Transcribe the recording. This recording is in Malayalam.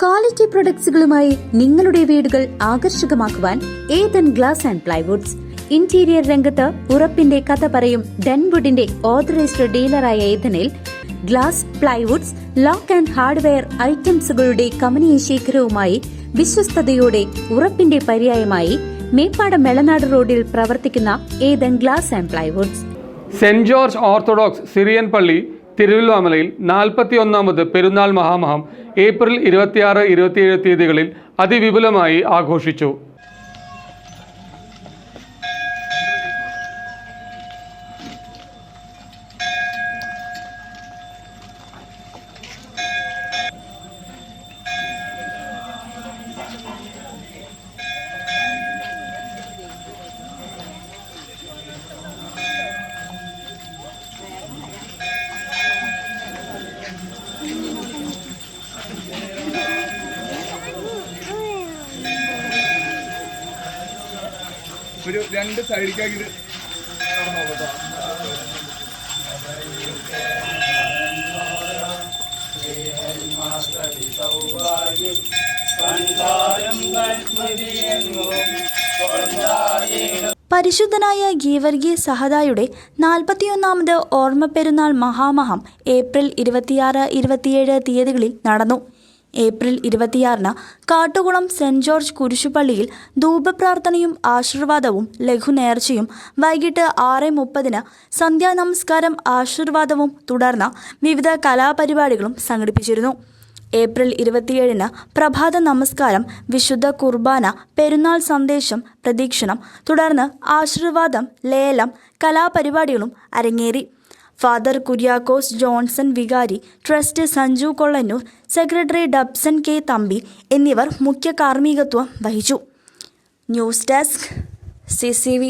ക്വാളിറ്റി പ്രൊഡക്ട്സുകളുമായി നിങ്ങളുടെ വീടുകൾ ആകർഷകമാക്കുവാൻ Ethan glass and plywoods. Interior രംഗത്ത് ഉറപ്പിന്റെ കഥ പറയും ഡെൻവുഡിന്റെ ഓതറൈസ്ഡ് ഡീലറായ ഏതനിൽ glass, plywoods, lock and hardware ഐറ്റംസുകളുടെ കമനീയ ശേഖരവുമായി വിശ്വസ്തയോടെ ഉറപ്പിന്റെ പര്യായമായി മേപ്പാടം മെളനാട് റോഡിൽ പ്രവർത്തിക്കുന്ന Ethan glass and plywoods. Saint George Orthodox Syrian പള്ളി തിരുവല്ലാമലയിൽ 41ാമത് പെരുന്നാൾ മഹാമഹം ഏപ്രിൽ 26, 27 തീയതികളിൽ അതിവിപുലമായി ആഘോഷിച്ചു. ഒരു രണ്ട് സൈഡിലേക്ക് പരിശുദ്ധനായ ഗീവർഗീസ് സഹദായുടെ 41ാമത് ഓർമ്മ പെരുന്നാൾ മഹാമഹം ഏപ്രിൽ 26, 27 തീയതികളിൽ നടന്നു. ഏപ്രിൽ 26 കാട്ടുകുളം സെന്റ് ജോർജ് കുരിശുപള്ളിയിൽ ധൂപപ്രാർത്ഥനയും ആശീർവാദവും ലഘുനേർച്ചയും, വൈകിട്ട് 6:30 സന്ധ്യാനമസ്കാരം, ആശീർവാദവും തുടർന്ന് വിവിധ കലാപരിപാടികളും സംഘടിപ്പിച്ചിരുന്നു. ഏപ്രിൽ 27 പ്രഭാത നമസ്കാരം, വിശുദ്ധ കുർബാന, പെരുന്നാൾ സന്ദേശം, പ്രദക്ഷിണം, തുടർന്ന് ആശീർവാദം, ലേലം, കലാപരിപാടികളും അരങ്ങേറി. ഫാദർ കുര്യാക്കോസ് ജോൺസൺ വികാരി, trust Sanju Kollannur, secretary Dabson K Thampi എന്നിവർ മുഖ്യ കാർമ്മികത്വം വഹിച്ചു. News desk CCV.